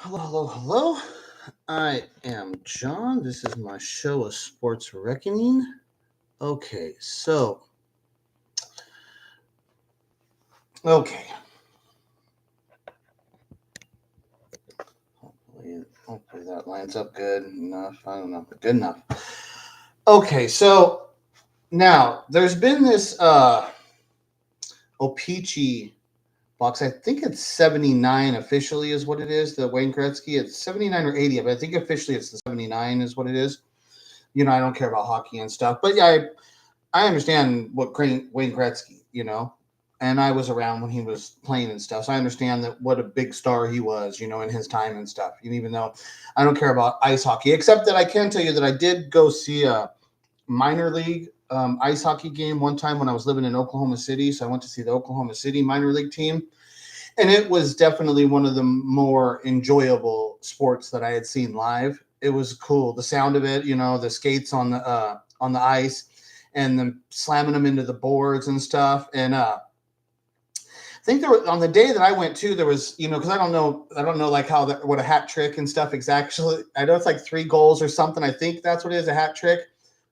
Hello, hello, hello. I am John. This is my show, A Sports Reckoning. Okay, okay. Hopefully that lines up good enough. I don't know, but good enough. Okay, so now there's been this O-Pee-Chee box. I think it's 79 officially is what it is. The Wayne Gretzky. It's 79 or 80, but I think officially it's the 79 is what it is. I don't care about hockey and stuff, but yeah, I understand what Wayne Gretzky, and I was around when he was playing and stuff. So I understand that what a big star he was, in his time and stuff. And even though I don't care about ice hockey, except that I can tell you that I did go see a minor league ice hockey game one time when I was living in Oklahoma City. So I went to see the Oklahoma City minor league team. And it was definitely one of the more enjoyable sports that I had seen live. It was cool. The sound of it, the skates on the ice and them slamming them into the boards and stuff. And I think there was on the day that I went to, there was, because I don't know like how that what a hat trick and stuff exactly. I know it's like 3 goals or something. I think that's what it is, a hat trick,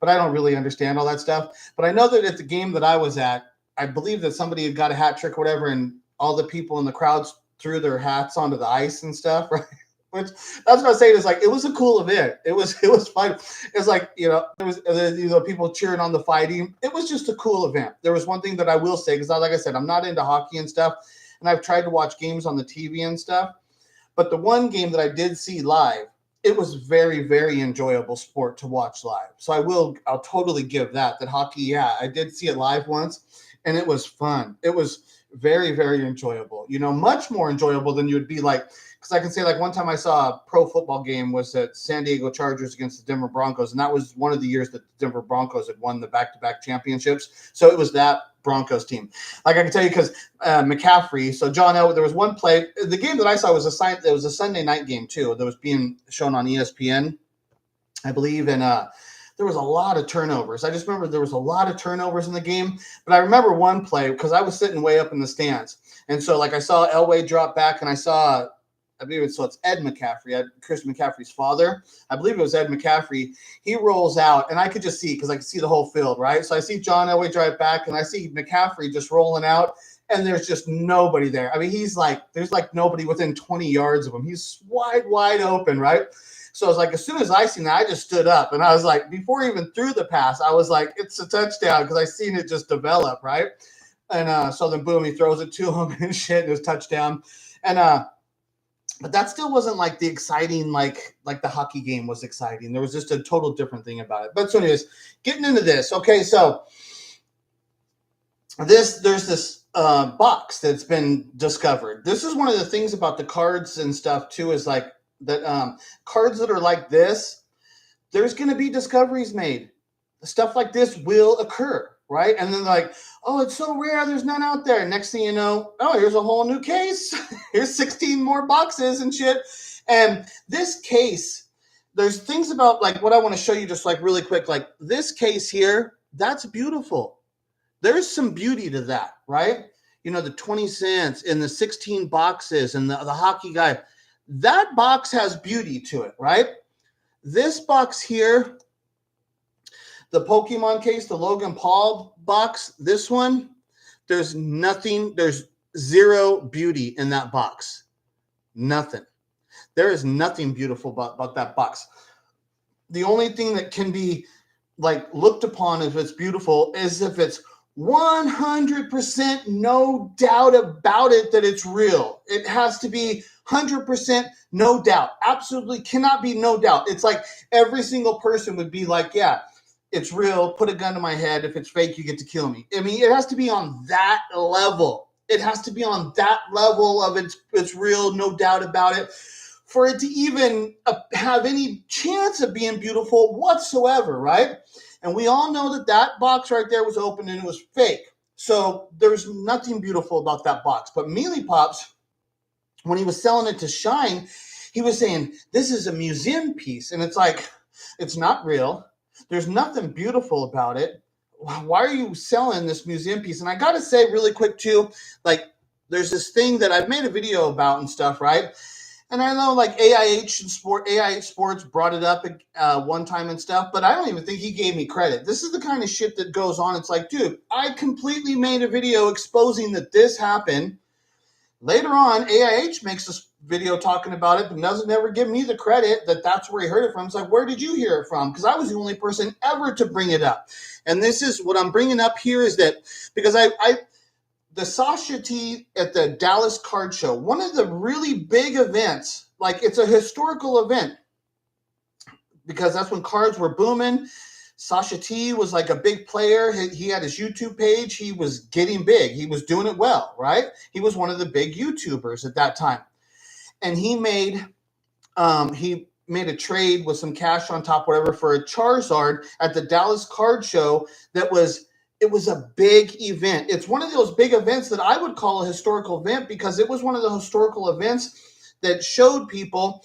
but I don't really understand all that stuff. But I know that at the game that I was at, I believe that somebody had got a hat trick or whatever, and all the people in the crowds threw their hats onto the ice and stuff, right? Which that's what I was saying is like it was a cool event. It was fun. It was like there was people cheering on the fighting. It was just a cool event. There was one thing that I will say because like I said, I'm not into hockey and stuff, and I've tried to watch games on the TV and stuff. But the one game that I did see live, it was very, very enjoyable sport to watch live. So I'll totally give that hockey. Yeah, I did see it live once, and it was fun. It was very, very enjoyable. Much more enjoyable than you would be like. Because I can say, like, one time I saw a pro football game was at San Diego Chargers against the Denver Broncos, and that was one of the years that the Denver Broncos had won the back-to-back championships. So it was that Broncos team. Like I can tell you, because McCaffrey. So John Elway. There was one play. The game that I saw was it was a Sunday night game too. That was being shown on ESPN, I believe, and there was a lot of turnovers. I just remember there was a lot of turnovers in the game. But I remember one play because I was sitting way up in the stands, and so like I saw Elway drop back, and I saw. I believe it's Ed McCaffrey, Chris McCaffrey's father. I believe it was Ed McCaffrey. He rolls out, and I could just see because I could see the whole field, right? So I see John Elway drive back, and I see McCaffrey just rolling out, and there's just nobody there. I mean, there's like nobody within 20 yards of him. He's wide open, right? So I was like, as soon as I seen that, I just stood up, and I was like, before he even threw the pass, I was like, it's a touchdown because I seen it just develop, right? And so then boom, he throws it to him and shit, and it was touchdown. And but that still wasn't like the exciting, like the hockey game was exciting. There was just a total different thing about it. But so anyways, getting into this. Okay, so there's this box that's been discovered. This is one of the things about the cards and stuff too, is like that cards that are like this, there's going to be discoveries made. Stuff like this will occur, right? And then like, oh, it's so rare, there's none out there. Next thing you know, oh, here's a whole new case. Here's 16 more boxes and shit. And this case, there's things about like what I want to show you just like really quick. Like this case here, that's beautiful. There's some beauty to that, right? The 20 cents and the 16 boxes and the hockey guy. That box has beauty to it, right? This box here, the Pokemon case, the Logan Paul box, this one, there's zero beauty in that box. Nothing. There is nothing beautiful about that box. The only thing that can be like looked upon if it's beautiful is if it's 100% no doubt about it that it's real. It has to be 100% no doubt. Absolutely cannot be no doubt. It's like every single person would be like, yeah, it's real. Put a gun to my head. If it's fake, you get to kill me. I mean, it has to be on that level. It has to be on that level of it's real, no doubt about it, for it to even have any chance of being beautiful whatsoever, right? And we all know that box right there was open and it was fake. So there's nothing beautiful about that box. But Mealy Pops, when he was selling it to Shine, he was saying, this is a museum piece. And it's like, it's not real. There's nothing beautiful about it. Why are you selling this museum piece? And I got to say really quick too, like there's this thing that I've made a video about and stuff, right? And I know like AIH Sports brought it up one time and stuff, but I don't even think he gave me credit. This is the kind of shit that goes on. It's like, dude, I completely made a video exposing that this happened. Later on, AIH makes a video talking about it, but doesn't ever give me the credit that that's where he heard it from. It's like, where did you hear it from? Because I was the only person ever to bring it up. And this is what I'm bringing up here is that because the Sasha T at the Dallas Card Show, one of the really big events, like it's a historical event because that's when cards were booming. Sasha T was like a big player. He had his YouTube page. He was getting big. He was doing it well, right? He was one of the big YouTubers at that time. And he made a trade with some cash on top, whatever, for a Charizard at the Dallas Card Show it was a big event. It's one of those big events that I would call a historical event because it was one of the historical events that showed people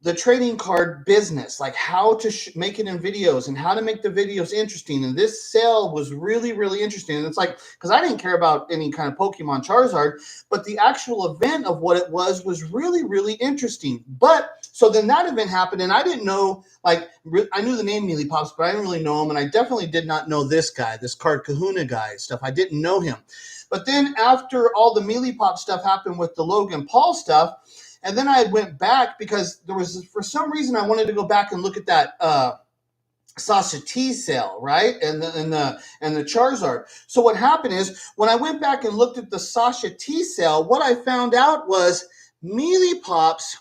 the trading card business, like how to make it in videos and how to make the videos interesting. And this sale was really, really interesting. And it's like, because I didn't care about any kind of Pokemon Charizard, but the actual event of what it was really, really interesting. But so then that event happened, and I didn't know, like, I knew the name Mealy Pops, but I didn't really know him. And I definitely did not know this guy, this Card Kahuna guy stuff. I didn't know him. But then after all the Mealy Pop stuff happened with the Logan Paul stuff, and then I went back because there was, for some reason, I wanted to go back and look at that Sasha T sale, right? And the Charizard. So what happened is when I went back and looked at the Sasha T sale, what I found out was Mealy Pops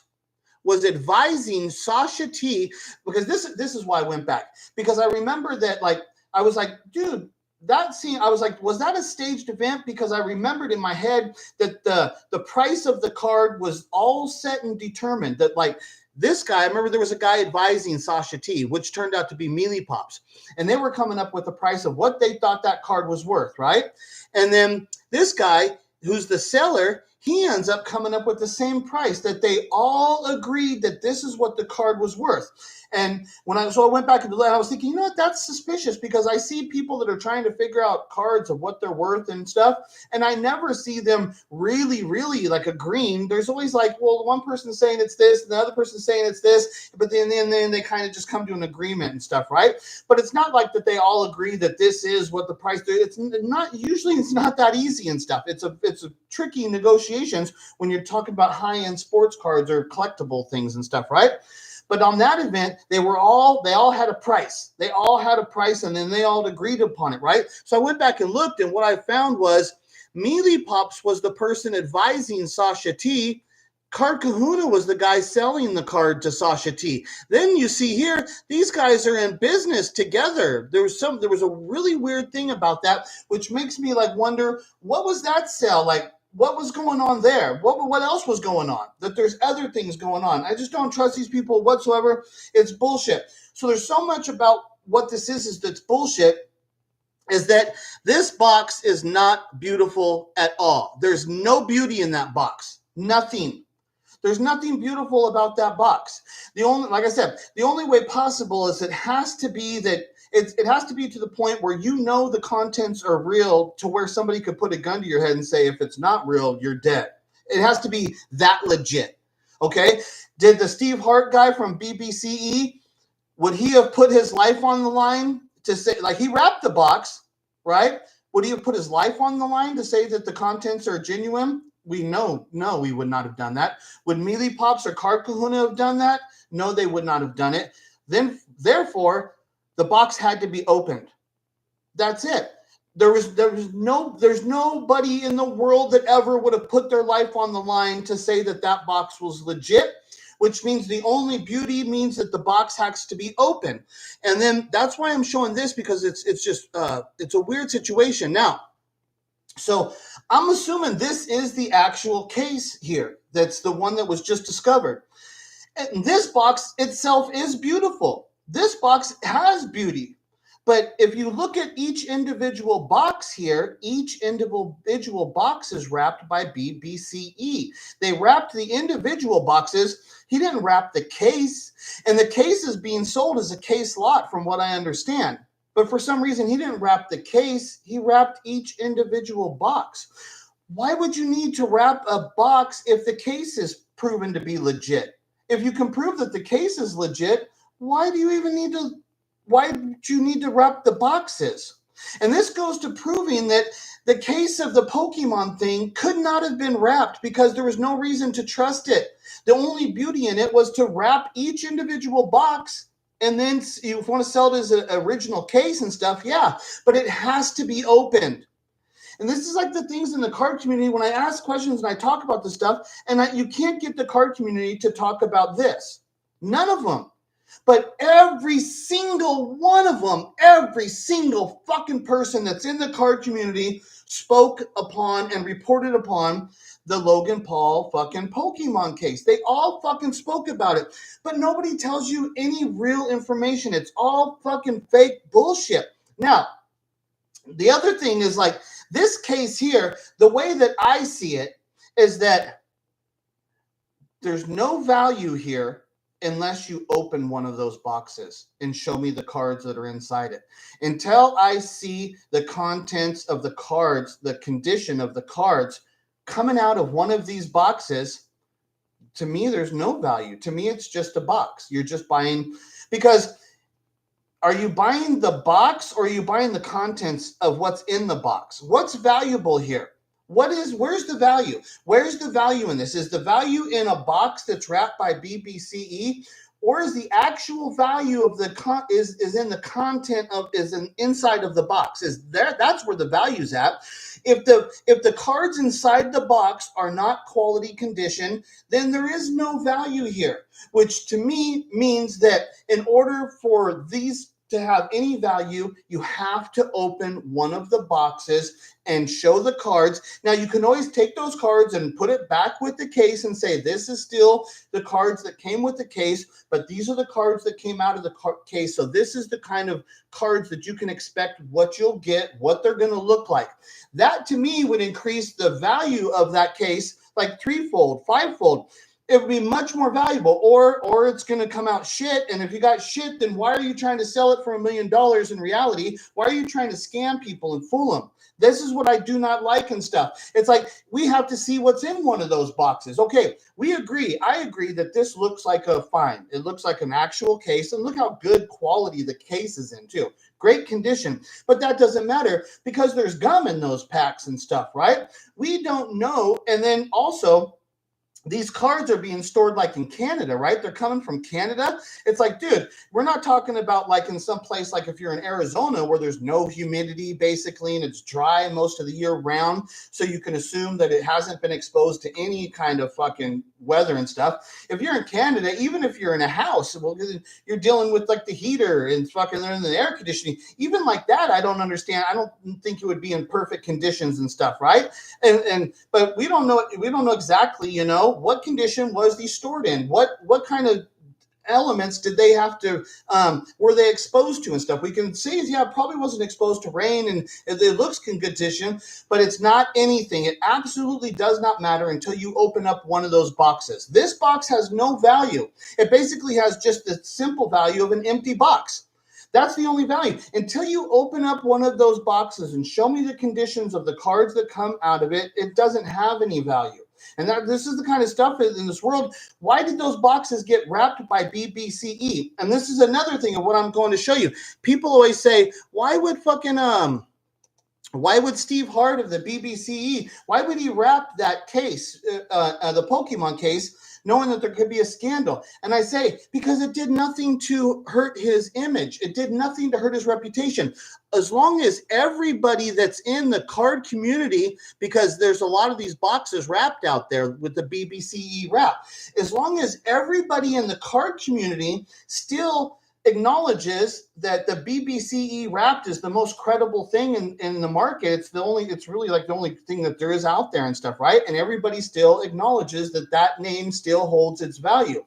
was advising Sasha T, because this is why I went back, because I remember that, like, I was like, dude, that scene, I was like, was that a staged event? Because I remembered in my head that the price of the card was all set and determined. That, like, this guy, I remember there was a guy advising Sasha T, which turned out to be Mealy Pops. And they were coming up with the price of what they thought that card was worth, right? And then this guy, who's the seller, he ends up coming up with the same price that they all agreed that this is what the card was worth. And so I went back and I was thinking, you know what, that's suspicious, because I see people that are trying to figure out cards of what they're worth and stuff, and I never see them really, really like agreeing. There's always like, well, one person's saying it's this, and the other person's saying it's this, but then they kind of just come to an agreement and stuff, right? But it's not like that they all agree that this is what the price. It's not usually. It's not that easy and stuff. It's a tricky negotiations when you're talking about high-end sports cards or collectible things and stuff, right? But on that event, they all had a price. They all had a price, and then they all agreed upon it, right? So I went back and looked, and what I found was Mealy Pops was the person advising Sasha T. Card Kahuna was the guy selling the card to Sasha T. Then you see here, these guys are in business together. There was a really weird thing about that, which makes me like wonder, what was that sale like? What was going on there? What else was going on? That there's other things going on. I just don't trust these people whatsoever. It's bullshit. So there's so much about what this is that's bullshit, is that this box is not beautiful at all. There's no beauty in that box. Nothing. There's nothing beautiful about that box. Like I said, the only way possible is it has to be that it has to be to the point where you know the contents are real, to where somebody could put a gun to your head and say, if it's not real, you're dead. It has to be that legit. Okay? Did the Steve Hart guy from BBCE, would he have put his life on the line to say, like, he wrapped the box, right? Would he have put his life on the line to say that the contents are genuine? We know, no, we would not have done that. Would Mealy Pops or Card Kahuna have done that? No, they would not have done it. Then, therefore, the box had to be opened. That's it. There's nobody in the world that ever would have put their life on the line to say that that box was legit, which means the only beauty means that the box has to be open. And then that's why I'm showing this, because it's just it's a weird situation. Now, so I'm assuming this is the actual case here. That's the one that was just discovered. And this box itself is beautiful. This box has beauty. But if you look at each individual box here, each individual box is wrapped by BBCE. They wrapped the individual boxes. He didn't wrap the case. And the case is being sold as a case lot, from what I understand. But for some reason, he didn't wrap the case. He wrapped each individual box. Why would you need to wrap a box if the case is proven to be legit. If you can prove that the case is legit, why do you need to wrap the boxes? And this goes to proving that the case of the Pokemon thing could not have been wrapped because there was no reason to trust it. The only beauty in it was to wrap each individual box, and then you want to sell it as an original case and stuff, yeah, but it has to be opened. And this is like the things in the card community when I ask questions and I talk about this stuff, and you can't get the card community to talk about this. None of them. But every single one of them, every single fucking person that's in the card community spoke upon and reported upon the Logan Paul fucking Pokemon case. They all fucking spoke about it. But nobody tells you any real information. It's all fucking fake bullshit. Now, the other thing is like this case here, the way that I see it is that there's no value here unless you open one of those boxes and show me the cards that are inside it. Until I see the contents of the cards, the condition of the cards coming out of one of these boxes, to me, there's no value. To me, it's just a box. You're just buying, because are you buying the box or are you buying the contents of what's in the box? What's valuable here? Where's the value? Where's the value in this? Is the value in a box that's wrapped by BBCE, or is the actual value of the is in the content of inside of the box? That's where the value's at. If the cards inside the box are not quality condition, then there is no value here, which to me means that in order for these to have any value, you have to open one of the boxes and show the cards. Now, you can always take those cards and put it back with the case and say, this is still the cards that came with the case, but these are the cards that came out of the case. So this is the kind of cards that you can expect what you'll get, what they're going to look like. That, to me, would increase the value of that case like threefold, fivefold. It would be much more valuable, or it's going to come out shit. And if you got shit, then why are you trying to sell it for $1 million in reality? Why are you trying to scam people and fool them? This is what I do not like and stuff. It's like we have to see what's in one of those boxes. Okay, we agree. I agree that this looks like a find. It looks like an actual case. And look how good quality the case is in, too. Great condition. But that doesn't matter because there's gum in those packs and stuff, right? We don't know. And then also, these cards are being stored like in Canada, right? They're coming from Canada. It's like, dude, we're not talking about like in some place like if you're in Arizona where there's no humidity basically and it's dry most of the year round. So you can assume that it hasn't been exposed to any kind of fucking weather and stuff. If you're in Canada, even if you're in a house, well, you're dealing with like the heater and fucking the air conditioning. Even like that, I don't understand. I don't think it would be in perfect conditions and stuff, right? But we don't know exactly, you know, what condition was these stored in? What kind of elements did they have to were they exposed to and stuff? We can see, yeah, it probably wasn't exposed to rain and it looks in good condition, but it's not anything. It absolutely does not matter until you open up one of those boxes. This box has no value. It basically has just the simple value of an empty box. That's the only value. Until you open up one of those boxes and show me the conditions of the cards that come out of it, it doesn't have any value. And this is the kind of stuff in this world. Why did those boxes get wrapped by BBCE? And this is another thing of what I'm going to show you. People always say, why would Steve Hart of the BBCE, why would he wrap that case, the Pokemon case, knowing that there could be a scandal? And I say, because it did nothing to hurt his image. It did nothing to hurt his reputation. As long as everybody that's in the card community, because there's a lot of these boxes wrapped out there with the BBCE wrap, as long as everybody in the card community still acknowledges that the BBCE wrapped is the most credible thing in the market. It's really like the only thing that there is out there and stuff, right? And everybody still acknowledges that that name still holds its value.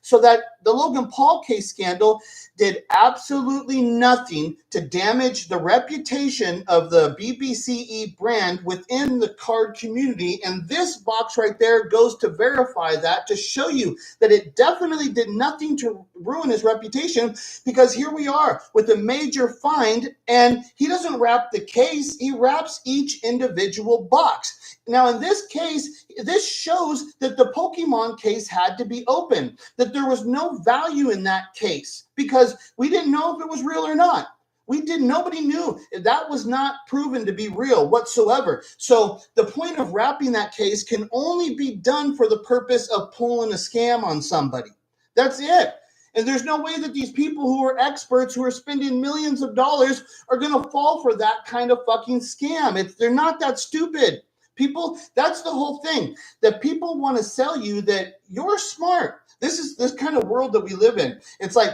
So that the Logan Paul case scandal did absolutely nothing to damage the reputation of the BBCE brand within the card community. And this box right there goes to verify that, to show you that it definitely did nothing to ruin his reputation, because here we are with a major find, and he doesn't wrap the case, he wraps each individual box. Now, in this case, this shows that the Pokemon case had to be open, that there was no value in that case because we didn't know if it was real or not. Nobody knew. That was not proven to be real whatsoever. So the point of wrapping that case can only be done for the purpose of pulling a scam on somebody. That's it. And there's no way that these people who are experts, who are spending millions of dollars, are going to fall for that kind of fucking scam. They're not that stupid. People, that's the whole thing. That people want to sell you that you're smart. This is this kind of world that we live in. It's like,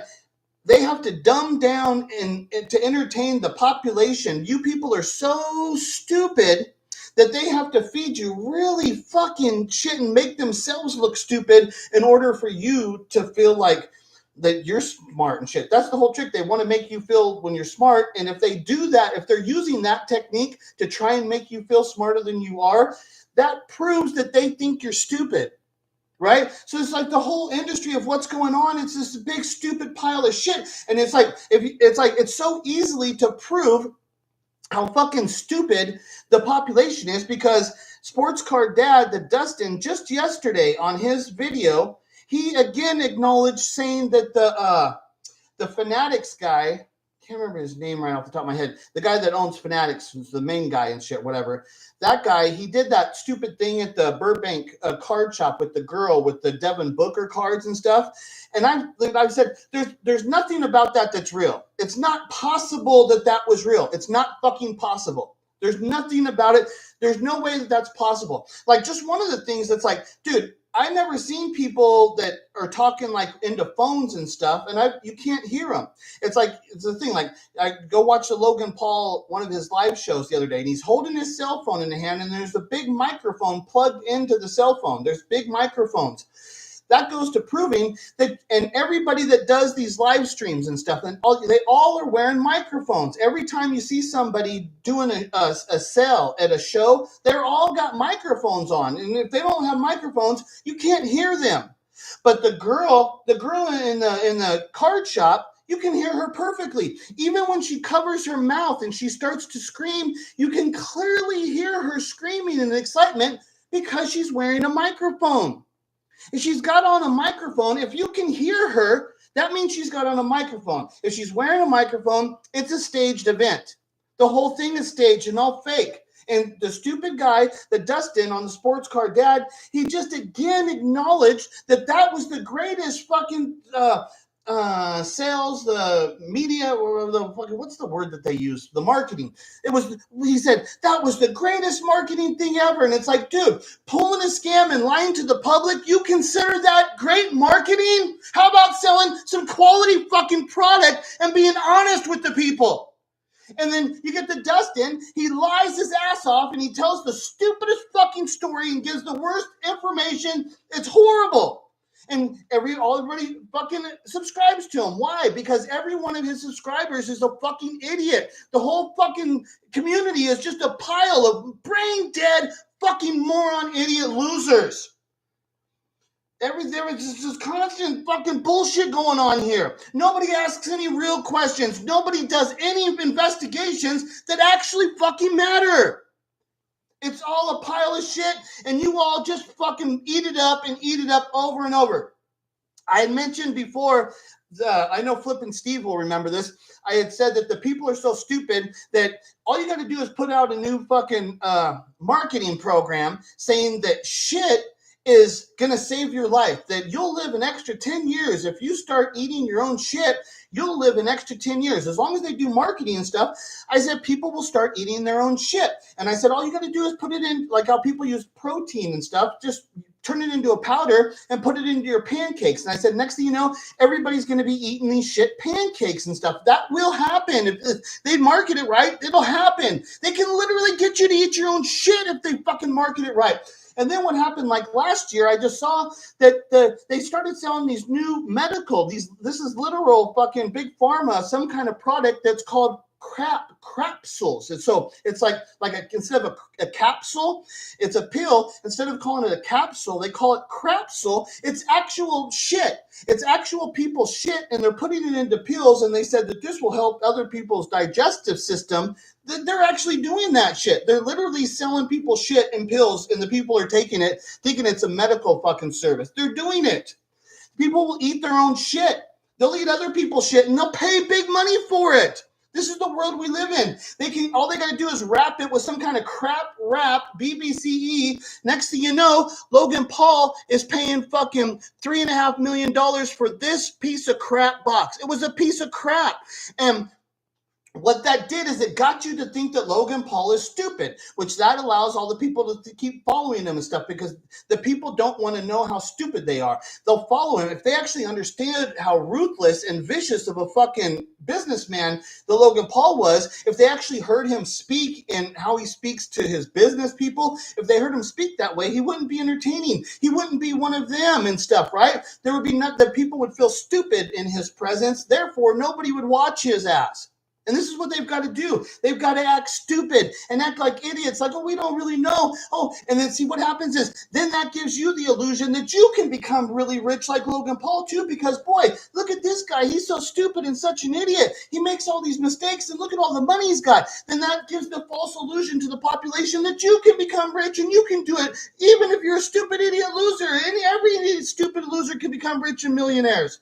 they have to dumb down and to entertain the population. You people are so stupid that they have to feed you really fucking shit and make themselves look stupid in order for you to feel like that you're smart and shit. That's the whole trick. They want to make you feel when you're smart. And if they do that, if they're using that technique to try and make you feel smarter than you are, that proves that they think you're stupid. Right? So it's like the whole industry of what's going on. It's this big stupid pile of shit. And it's like, it's so easily to prove how fucking stupid the population is because Sports Car Dad, the Dustin, just yesterday on his video, he again acknowledged saying that the Fanatics guy, can't remember his name right off the top of my head, the guy that owns Fanatics, the main guy and shit, whatever. That guy, he did that stupid thing at the Burbank card shop with the girl with the Devin Booker cards and stuff. And I've said, there's nothing about that that's real. It's not possible that that was real. It's not fucking possible. There's nothing about it. There's no way that that's possible. Like, just one of the things that's like, dude, I've never seen people that are talking like into phones and stuff, and you can't hear them. It's like, it's the thing, like, I go watch the Logan Paul, one of his live shows the other day, and he's holding his cell phone in the hand, and there's a big microphone plugged into the cell phone. There's big microphones. That goes to proving that, and everybody that does these live streams and stuff, and they all are wearing microphones. Every time you see somebody doing a sale at a show, they're all got microphones on. And if they don't have microphones, you can't hear them. But the girl in the card shop, you can hear her perfectly. Even when she covers her mouth and she starts to scream, you can clearly hear her screaming in excitement because she's wearing a microphone. If she's got on a microphone, if you can hear her, that means she's got on a microphone. If she's wearing a microphone, it's a staged event. The whole thing is staged and all fake. And the stupid guy, the Dustin on the Sports Car Dad, he just again acknowledged that that was the greatest fucking sales, the media, or the fucking, what's the word that they use? The marketing. He said, that was the greatest marketing thing ever. And it's like, dude, pulling a scam and lying to the public, you consider that great marketing? How about selling some quality fucking product and being honest with the people? And then you get the Dustin, he lies his ass off and he tells the stupidest fucking story and gives the worst information. It's horrible. And everybody fucking subscribes to him. Why? Because every one of his subscribers is a fucking idiot. The whole fucking community is just a pile of brain dead fucking moron idiot losers. There is just constant fucking bullshit going on here. Nobody asks any real questions. Nobody does any investigations that actually fucking matter. It's all a pile of shit, and you all just fucking eat it up over and over. I had mentioned before, I know Flip and Steve will remember this. I had said that the people are so stupid that all you got to do is put out a new fucking marketing program saying that shit is going to save your life, that you'll live an extra 10 years. If you start eating your own shit, you'll live an extra 10 years. As long as they do marketing and stuff, I said people will start eating their own shit. And I said, all you got to do is put it in, like how people use protein and stuff, just turn it into a powder and put it into your pancakes. And I said, next thing you know, everybody's going to be eating these shit pancakes and stuff. That will happen. If they market it right, it'll happen. They can literally get you to eat your own shit if they fucking market it right. And then what happened, like last year, I just saw that they started selling these new medical, this is literal fucking big pharma, some kind of product that's called crapsules. And so it's instead of a capsule, it's a pill. Instead of calling it a capsule, they call it crapsule. It's actual shit. It's actual people's shit, and they're putting it into pills, and they said that this will help other people's digestive system. They're actually doing that shit. They're literally selling people shit in pills, and the people are taking it, thinking it's a medical fucking service. They're doing it. People will eat their own shit. They'll eat other people's shit, and they'll pay big money for it. This is the world we live in. All they got to do is wrap it with some kind of crap rap, BBCE. Next thing you know, Logan Paul is paying fucking $3.5 million for this piece of crap box. It was a piece of crap. And what that did is it got you to think that Logan Paul is stupid, which that allows all the people to keep following him and stuff, because the people don't want to know how stupid they are. They'll follow him. If they actually understand how ruthless and vicious of a fucking businessman the Logan Paul was, if they actually heard him speak and how he speaks to his business people, if they heard him speak that way, he wouldn't be entertaining. He wouldn't be one of them and stuff, right? There would be that people would feel stupid in his presence. Therefore, nobody would watch his ass. And this is what they've got to do. They've got to act stupid and act like idiots, like, oh, we don't really know. Oh, and then see what happens is then that gives you the illusion that you can become really rich like Logan Paul too, because, boy, look at this guy. He's so stupid and such an idiot. He makes all these mistakes, and look at all the money he's got. Then that gives the false illusion to the population that you can become rich and you can do it, even if you're a stupid idiot loser. And every stupid loser can become rich and millionaires.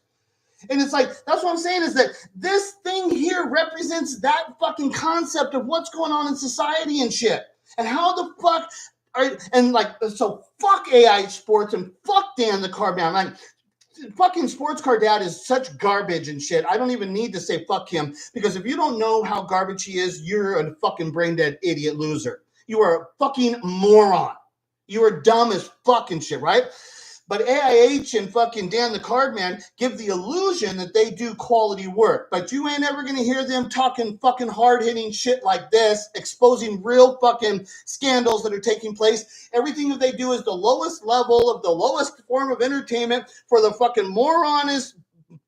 And it's like, that's what I'm saying, is that this thing here represents that fucking concept of what's going on in society and shit. And how the fuck so fuck AI sports and fuck Dan the Car Man. Like, fucking sports car dad is such garbage and shit. I don't even need to say fuck him, because if you don't know how garbage he is, you're a fucking brain dead idiot loser. You are a fucking moron. You are dumb as fucking shit, right? But AIH and fucking Dan the Card Man give the illusion that they do quality work. But you ain't ever going to hear them talking fucking hard-hitting shit like this, exposing real fucking scandals that are taking place. Everything that they do is the lowest level of the lowest form of entertainment for the fucking moronist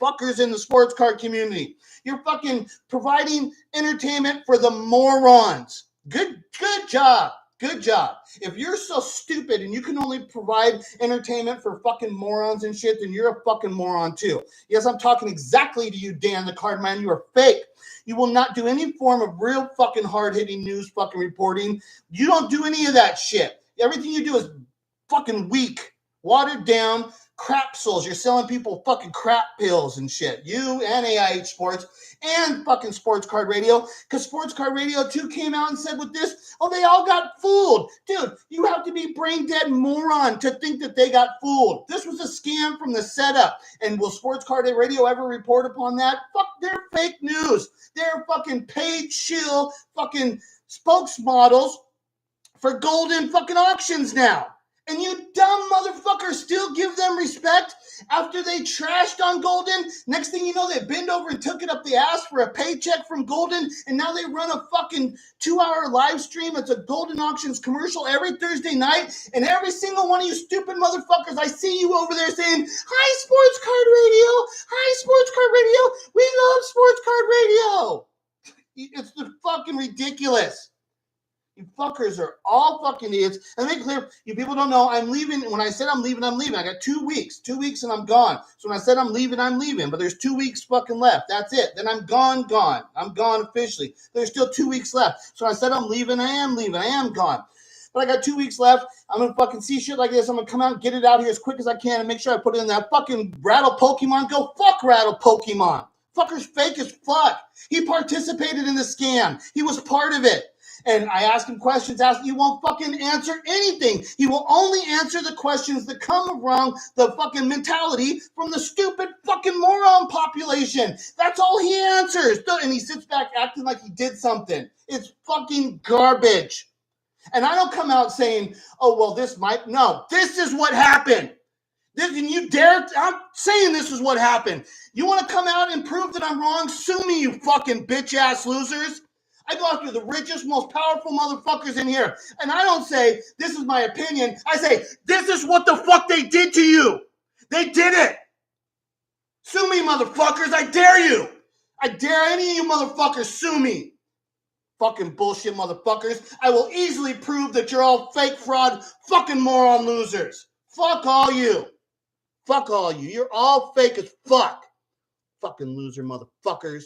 fuckers in the sports car community. You're fucking providing entertainment for the morons. Good job. Good job. If you're so stupid and you can only provide entertainment for fucking morons and shit, then you're a fucking moron too. Yes, I'm talking exactly to you, Dan the Card Man. You are fake. You will not do any form of real fucking hard-hitting news fucking reporting. You don't do any of that shit. Everything you do is fucking weak, watered down crapsules. You're selling people fucking crap pills and shit. You and AIH Sports and fucking Sports Card Radio, because Sports Card Radio 2 came out and said with this, oh, they all got fooled. Dude, you have to be brain dead moron to think that they got fooled. This was a scam from the setup. And will Sports Card Radio ever report upon that? Fuck, they're fake news. They're fucking paid shill fucking spokesmodels for golden fucking auctions now. And you dumb motherfuckers still give them respect after they trashed on Golden. Next thing you know, they bend over and took it up the ass for a paycheck from Golden. And now they run a fucking 2-hour live stream. It's a Golden Auctions commercial every Thursday night. And every single one of you stupid motherfuckers, I see you over there saying, hi, Sports Card Radio. Hi, Sports Card Radio. We love Sports Card Radio. It's the fucking ridiculous. You fuckers are all fucking idiots. And make it clear, you people don't know, I'm leaving. When I said I'm leaving, I'm leaving. I got 2 weeks. 2 weeks and I'm gone. So when I said I'm leaving, I'm leaving. But there's 2 weeks fucking left. That's it. Then I'm gone. I'm gone officially. There's still 2 weeks left. So I said I'm leaving. I am leaving. I am gone. But I got 2 weeks left. I'm going to fucking see shit like this. I'm going to come out and get it out here as quick as I can and make sure I put it in that fucking Rattle Pokemon. Go fuck Rattle Pokemon. Fucker's fake as fuck. He participated in the scam. He was part of it. And I ask him questions, he won't fucking answer anything. He will only answer the questions that come around the fucking mentality from the stupid fucking moron population. That's all he answers. And he sits back acting like he did something. It's fucking garbage. And I don't come out saying, oh, well, this might. No, this is what happened. And you dare, I'm saying this is what happened. You want to come out and prove that I'm wrong? Sue me, you fucking bitch-ass losers. I go after the richest, most powerful motherfuckers in here. And I don't say, this is my opinion. I say, this is what the fuck they did to you. They did it. Sue me, motherfuckers. I dare you. I dare any of you motherfuckers sue me. Fucking bullshit motherfuckers. I will easily prove that you're all fake fraud fucking moron losers. Fuck all you. Fuck all you. You're all fake as fuck. Fucking loser motherfuckers.